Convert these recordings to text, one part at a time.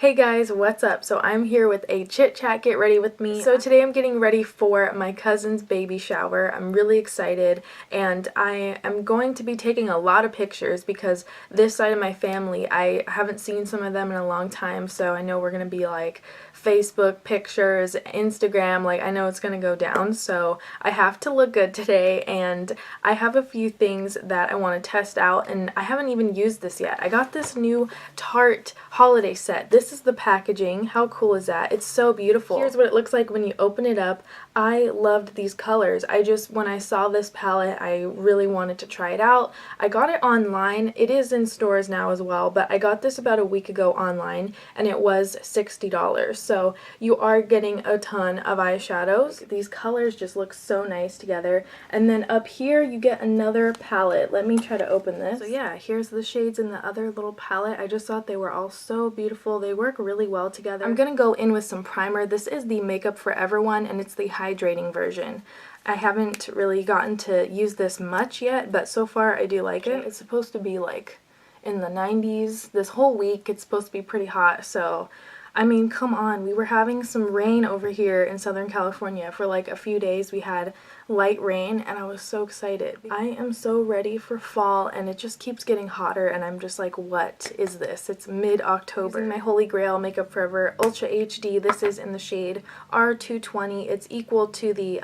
Hey guys, what's up? So I'm here with a chit chat, get ready with me. So today I'm getting ready for my cousin's baby shower. I'm really excited and I am going to be taking a lot of pictures because this side of my family, I haven't seen some of them in a long time, so I know we're going to be like Facebook pictures, Instagram, like I know it's going to go down, so I have to look good today and I have a few things that I want to test out and I haven't even used this yet. I got this new Tarte holiday set. This is the packaging. How cool is that? It's so beautiful. Here's what it looks like when you open it up. I loved these colors. When I saw this palette, I really wanted to try it out. I got it online. It is in stores now as well, but I got this about a week ago online and it was $60. So you are getting a ton of eyeshadows. These colors just look so nice together. And then up here you get another palette. Let me try to open this. So yeah, here's the shades in the other little palette. I just thought they were all so beautiful. They work really well together. I'm gonna go in with some primer. This is the Makeup Forever one and it's the hydrating version. I haven't really gotten to use this much yet, but so far I do like it. It's supposed to be like in the 90s this whole week. It's supposed to be pretty hot, so I mean, come on, we were having some rain over here in Southern California for like a few days. We had light rain and I was so excited. I am so ready for fall and it just keeps getting hotter and I'm just like, what is this? It's mid-October. Using my Holy Grail Makeup Forever Ultra HD. This is in the shade R220. It's equal to the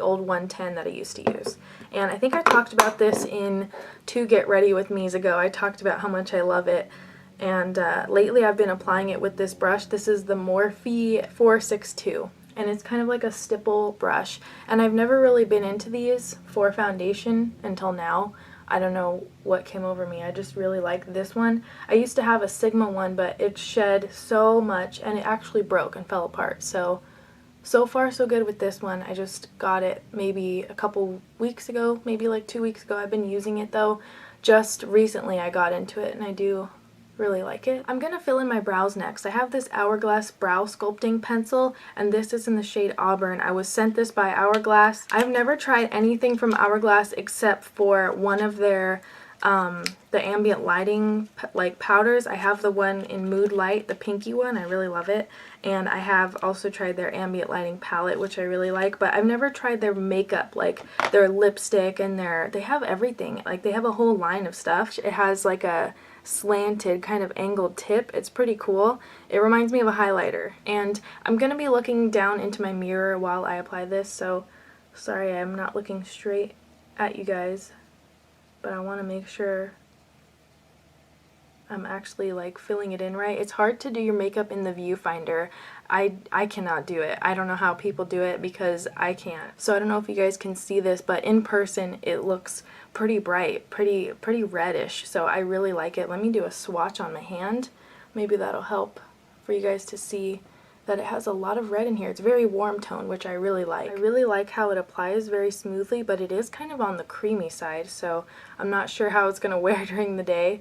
old 110 that I used to use. And I think I talked about this in 2 Get Ready With Me's ago. I talked about how much I love it. And lately I've been applying it with this brush. This is the Morphe 462 and it's kind of like a stipple brush, and I've never really been into these for foundation until now. I don't know what came over me. I just really like this one. I used to have a Sigma one, but it shed so much and it actually broke and fell apart. So far so good with this one. I just got it maybe a couple weeks ago, maybe like 2 weeks ago. I've been using it though. Just recently I got into it and I do really like it. I'm gonna fill in my brows next. I have this Hourglass brow sculpting pencil and this is in the shade Auburn. I was sent this by Hourglass. I've never tried anything from Hourglass except for one of their the ambient lighting like powders. I have the one in Mood Light, the pinky one. I really love it. And I have also tried their ambient lighting palette, which I really like, but I've never tried their makeup, like their lipstick and they have everything. Like they have a whole line of stuff. It has like a slanted kind of angled tip. It's pretty cool. It reminds me of a highlighter. And I'm gonna be looking down into my mirror while I apply this, so sorry I'm not looking straight at you guys, but I want to make sure I'm actually like filling it in right. It's hard to do your makeup in the viewfinder. I cannot do it. I don't know how people do it because I can't. So I don't know if you guys can see this, but in person it looks pretty bright, pretty reddish. So I really like it. Let me do a swatch on my hand. Maybe that'll help for you guys to see that it has a lot of red in here. It's very warm tone, which I really like. I really like how it applies very smoothly, but it is kind of on the creamy side, so I'm not sure how it's gonna wear during the day.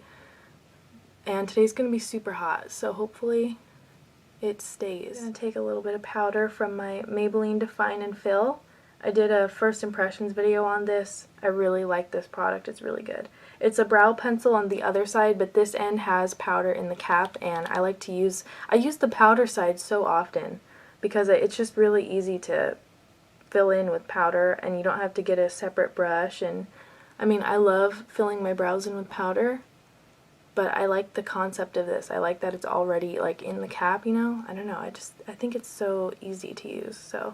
And today's gonna be super hot, so hopefully it stays. I'm gonna take a little bit of powder from my Maybelline Define and Fill. I did a first impressions video on this. I really like this product. It's really good. It's a brow pencil on the other side, but this end has powder in the cap, and I use the powder side so often because it's just really easy to fill in with powder and you don't have to get a separate brush. And I mean, I love filling my brows in with powder, but I like the concept of this. I like that it's already like in the cap, you know? I don't know, I think it's so easy to use. So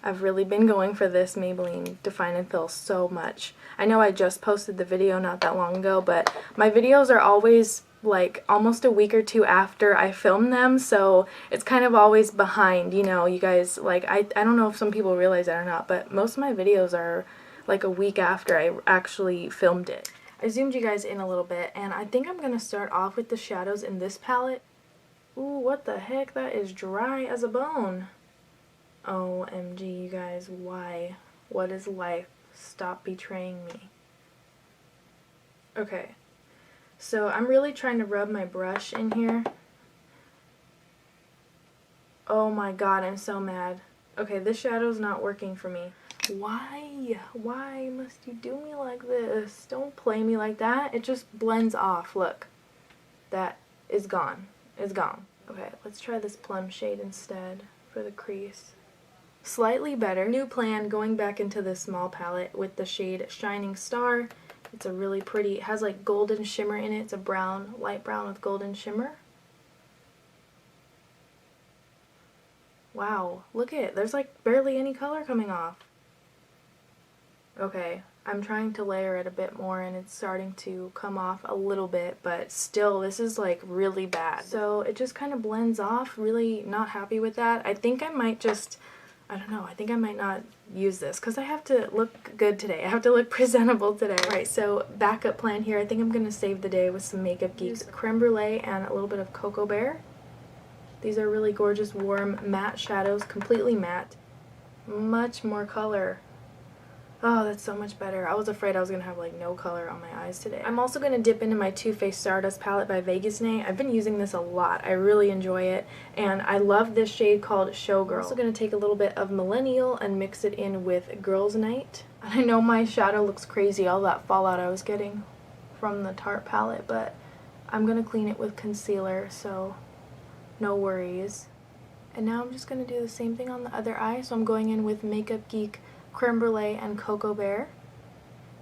I've really been going for this Maybelline Define and Fill so much. I know I just posted the video not that long ago, but my videos are always like almost a week or 2 after I film them, so it's kind of always behind, you know, you guys, like I don't know if some people realize that or not, but most of my videos are like a week after I actually filmed it. I zoomed you guys in a little bit, and I think I'm going to start off with the shadows in this palette. Ooh, what the heck? That is dry as a bone. OMG, you guys, why? What is life? Stop betraying me. Okay, so I'm really trying to rub my brush in here. Oh my god, I'm so mad. Okay, this shadow's not working for me. Why? Why must you do me like this? Don't play me like that. It just blends off. Look. That is gone. It's gone. Okay, let's try this plum shade instead for the crease. Slightly better. New plan, going back into the small palette with the shade Shining Star. It's a really pretty, it has like golden shimmer in it. It's a brown, light brown with golden shimmer. Wow, look at it. There's like barely any color coming off. Okay, I'm trying to layer it a bit more and it's starting to come off a little bit, but still this is like really bad. So it just kind of blends off. Really not happy with that. I think I might just, I don't know, I think I might not use this because I have to look good today. I have to look presentable today. Alright, so backup plan here. I think I'm going to save the day with some Makeup Geek's Creme Brûlée and a little bit of Cocoa Bear. These are really gorgeous, warm, matte shadows, completely matte. Much more color. Oh, that's so much better. I was afraid I was going to have like no color on my eyes today. I'm also going to dip into my Too Faced Stardust palette by Vegas Nay. I've been using this a lot. I really enjoy it. And I love this shade called Showgirl. I'm also going to take a little bit of Millennial and mix it in with Girls Night. And I know my shadow looks crazy, all that fallout I was getting from the Tarte palette, but I'm going to clean it with concealer, so no worries. And now I'm just going to do the same thing on the other eye. So I'm going in with Makeup Geek Creme Brûlée and Cocoa Bear.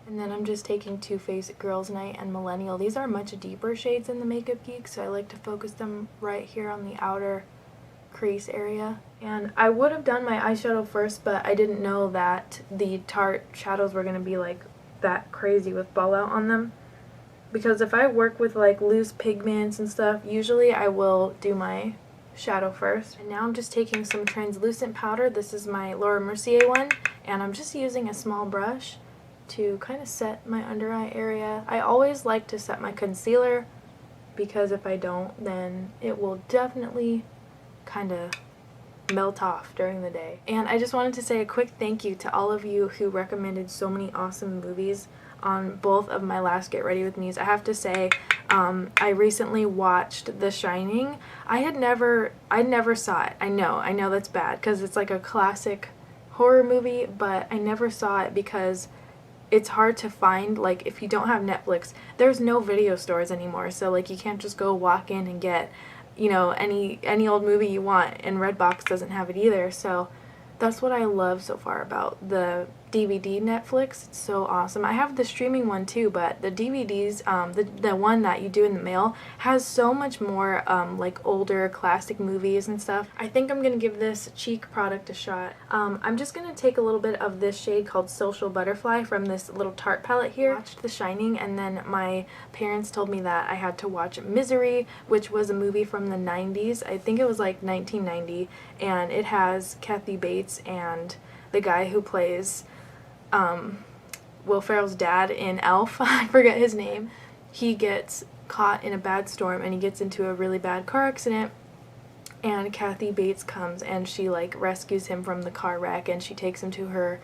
And then I'm just taking Too Faced Girls Night and Millennial. These are much deeper shades in the Makeup Geek, so I like to focus them right here on the outer crease area. And I would have done my eyeshadow first, but I didn't know that the Tarte shadows were going to be like that crazy with fallout on them. Because if I work with like loose pigments and stuff, usually I will do my shadow first. And now I'm just taking some translucent powder. This is my Laura Mercier one, and I'm just using a small brush to kind of set my under eye area. I always like to set my concealer because if I don't, then it will definitely kind of melt off during the day. And I just wanted to say a quick thank you to all of you who recommended so many awesome movies on both of my last Get Ready With Me's. I have to say, I recently watched The Shining. I never saw it. I know that's bad because it's like a classic horror movie, but I never saw it because it's hard to find. Like, if you don't have Netflix, there's no video stores anymore, so like you can't just go walk in and get, you know, any old movie you want, and Redbox doesn't have it either. So that's what I love so far about the DVD Netflix. It's so awesome. I have the streaming one too, but the DVDs, the one that you do in the mail, has so much more like older classic movies and stuff. I think I'm gonna give this cheek product a shot. I'm just gonna take a little bit of this shade called Social Butterfly from this little Tarte palette here. I watched The Shining, and then my parents told me that I had to watch Misery, which was a movie from the 90s. I think it was like 1990, and it has Kathy Bates and the guy who plays Will Ferrell's dad in Elf. I forget his name. He gets caught in a bad storm and he gets into a really bad car accident, and Kathy Bates comes and she like rescues him from the car wreck, and she takes him to her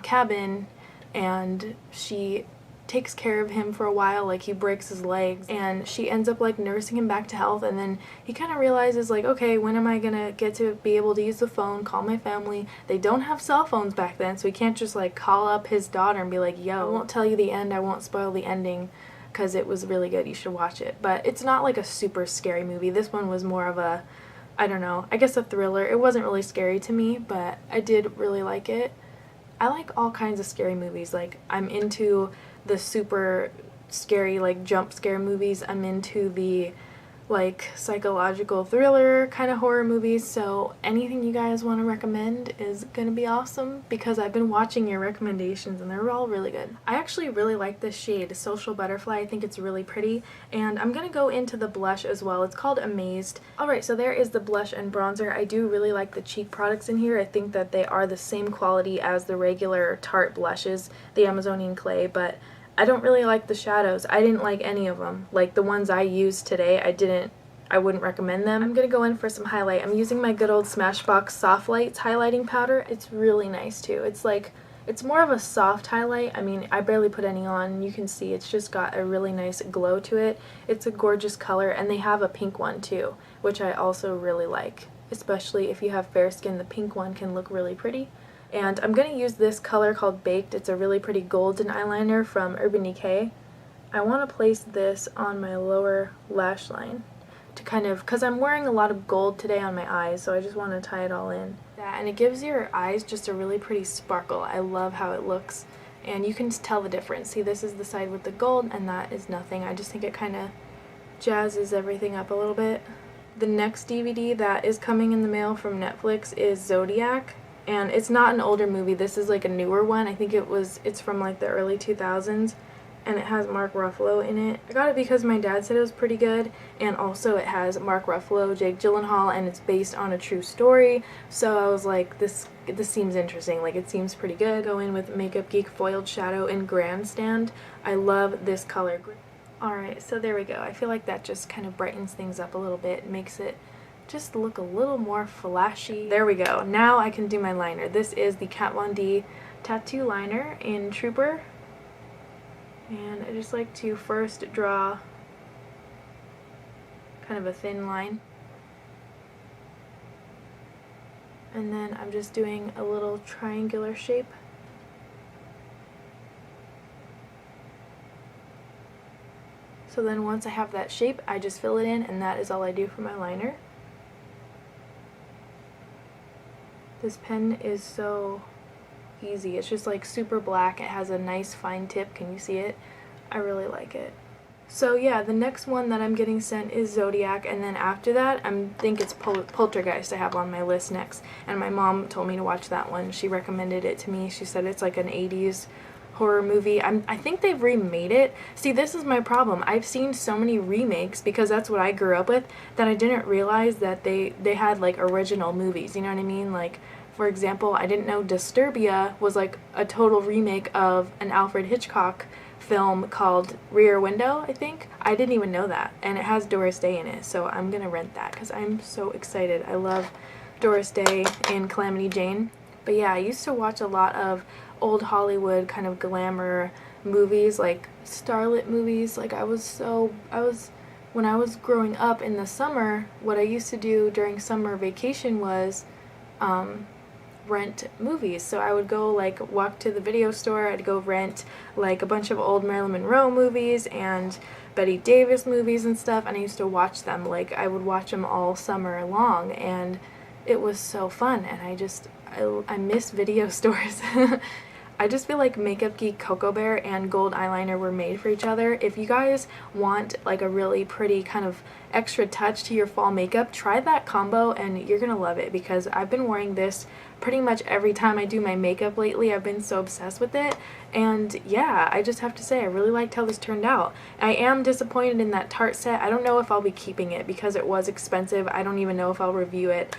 cabin, and she takes care of him for a while. Like, he breaks his legs and she ends up like nursing him back to health, and then he kind of realizes like, okay, when am I gonna get to be able to use the phone, call my family? They don't have cell phones back then, so he can't just like call up his daughter and be like, yo, I won't tell you the end, I won't spoil the ending because it was really good, you should watch it. But it's not like a super scary movie. This one was more of a, I don't know, I guess a thriller. It wasn't really scary to me, but I did really like it. I like all kinds of scary movies. Like, I'm into the super scary like jump scare movies. I'm into the like psychological thriller kind of horror movies, so anything you guys want to recommend is gonna be awesome because I've been watching your recommendations and they're all really good. I actually really like this shade, Social Butterfly. I think it's really pretty, and I'm gonna go into the blush as well. It's called Amazed. Alright, so there is the blush and bronzer. I do really like the cheek products in here. I think that they are the same quality as the regular Tarte blushes, the Amazonian Clay, but I don't really like the shadows. I didn't like any of them. Like the ones I used today, I wouldn't recommend them. I'm gonna go in for some highlight. I'm using my good old Smashbox Softlights highlighting powder. It's really nice too. It's like, it's more of a soft highlight. I mean, I barely put any on. You can see it's just got a really nice glow to it. It's a gorgeous color, and they have a pink one too, which I also really like. Especially if you have fair skin, the pink one can look really pretty. And I'm going to use this color called Baked. It's a really pretty golden eyeliner from Urban Decay. I want to place this on my lower lash line to kind of, because I'm wearing a lot of gold today on my eyes, so I just want to tie it all in. And it gives your eyes just a really pretty sparkle. I love how it looks, and you can tell the difference. See, this is the side with the gold, and that is nothing. I just think it kind of jazzes everything up a little bit. The next DVD that is coming in the mail from Netflix is Zodiac, and it's not an older movie. This is like a newer one. I think it's from like the early 2000s. And it has Mark Ruffalo in it. I got it because my dad said it was pretty good, and also it has Mark Ruffalo, Jake Gyllenhaal, and it's based on a true story. So I was like, this seems interesting. Like, it seems pretty good. Go in with Makeup Geek Foiled Shadow in Grandstand. I love this color. Alright, so there we go. I feel like that just kind of brightens things up a little bit, makes it just look a little more flashy. There we go. Now I can do my liner. This is the Kat Von D Tattoo Liner in Trooper. And I just like to first draw kind of a thin line. And then I'm just doing a little triangular shape. So then once I have that shape, I just fill it in, and that is all I do for my liner. This pen is so easy. It's just like super black. It has a nice fine tip. Can you see it? I really like it. So yeah, the next one that I'm getting sent is Zodiac, and then after that I think it's Poltergeist I have on my list next. And my mom told me to watch that one. She recommended it to me. She said it's like an 80s horror movie. I think they've remade it. See, this is my problem. I've seen so many remakes because that's what I grew up with, that I didn't realize that they had like original movies, you know what I mean? Like, for example, I didn't know Disturbia was like a total remake of an Alfred Hitchcock film called Rear Window, I think. I didn't even know that. And it has Doris Day in it, so I'm gonna rent that because I'm so excited. I love Doris Day and Calamity Jane. But yeah, I used to watch a lot of old Hollywood kind of glamour movies, like starlet movies. Like when I was growing up in the summer, what I used to do during summer vacation was rent movies. So I would go like walk to the video store, I'd go rent like a bunch of old Marilyn Monroe movies and Betty Davis movies and stuff, and I used to watch them. Like, I would watch them all summer long, and it was so fun. And I miss video stores. I just feel like Makeup Geek Cocoa Bear and Gold Eyeliner were made for each other. If you guys want like a really pretty kind of extra touch to your fall makeup, try that combo and you're gonna love it, because I've been wearing this pretty much every time I do my makeup lately. I've been so obsessed with it, and yeah, I just have to say I really liked how this turned out. I am disappointed in that Tarte set. I don't know if I'll be keeping it because it was expensive. I don't even know if I'll review it.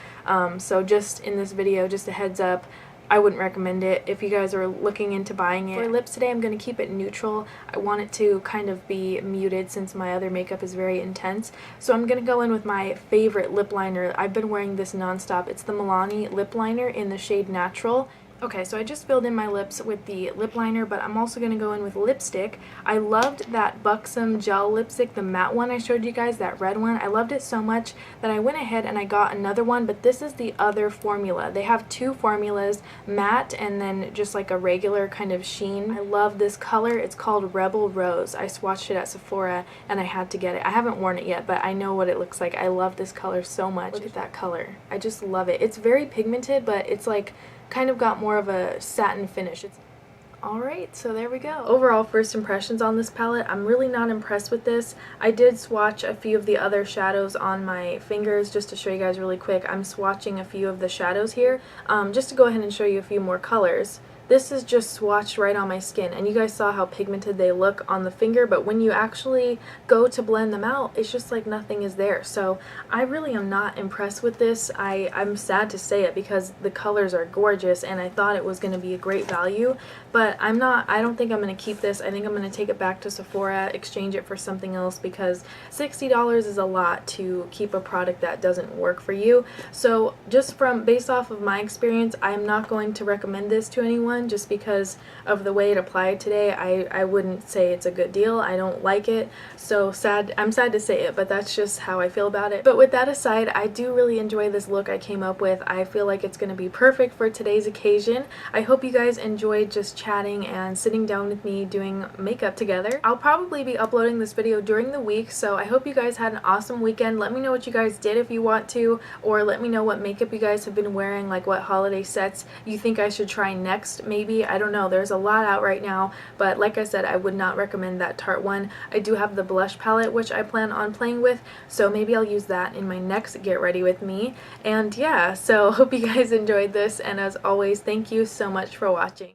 So just in this video, just a heads up, I wouldn't recommend it if you guys are looking into buying it. For lips today, I'm going to keep it neutral. I want it to kind of be muted since my other makeup is very intense. So I'm going to go in with my favorite lip liner. I've been wearing this nonstop. It's the Milani lip liner in the shade Natural. Okay, so I just filled in my lips with the lip liner, but I'm also going to go in with lipstick. I loved that Buxom gel lipstick, the matte one I showed you guys, that red one. I loved it so much that I went ahead and I got another one, but this is the other formula. They have two formulas, matte and then just like a regular kind of sheen. I love this color. It's called Rebel Rose. I swatched it at Sephora and I had to get it. I haven't worn it yet, but I know what it looks like. I love this color so much. Look at that color. I just love it. It's very pigmented, but it's like kind of got more of a satin finish. Alright, so there we go. Overall first impressions on this palette, I'm really not impressed with this. I did swatch a few of the other shadows on my fingers just to show you guys really quick. I'm swatching a few of the shadows here just to go ahead and show you a few more colors. This is just swatched right on my skin, and you guys saw how pigmented they look on the finger, but when you actually go to blend them out, it's just like nothing is there. So I really am not impressed with this. I'm sad to say it because the colors are gorgeous and I thought it was going to be a great value, but I don't think I'm going to keep this. I think I'm going to take it back to Sephora, exchange it for something else, because $60 is a lot to keep a product that doesn't work for you. So just based off of my experience, I'm not going to recommend this to anyone. one just because of the way it applied today. I wouldn't say it's a good deal. I don't like it, so I'm sad to say it, but that's just how I feel about it. But with that aside, I do really enjoy this look I came up with. I feel like it's going to be perfect for today's occasion. I hope you guys enjoyed just chatting and sitting down with me doing makeup together. I'll probably be uploading this video during the week, so I hope you guys had an awesome weekend. Let me know what you guys did if you want to, or let me know what makeup you guys have been wearing, like what holiday sets you think I should try next maybe. I don't know, there's a lot out right now, but like I said, I would not recommend that Tarte one. I do have the blush palette which I plan on playing with, so maybe I'll use that in my next Get Ready With Me. And yeah, so hope you guys enjoyed this, and as always, thank you so much for watching.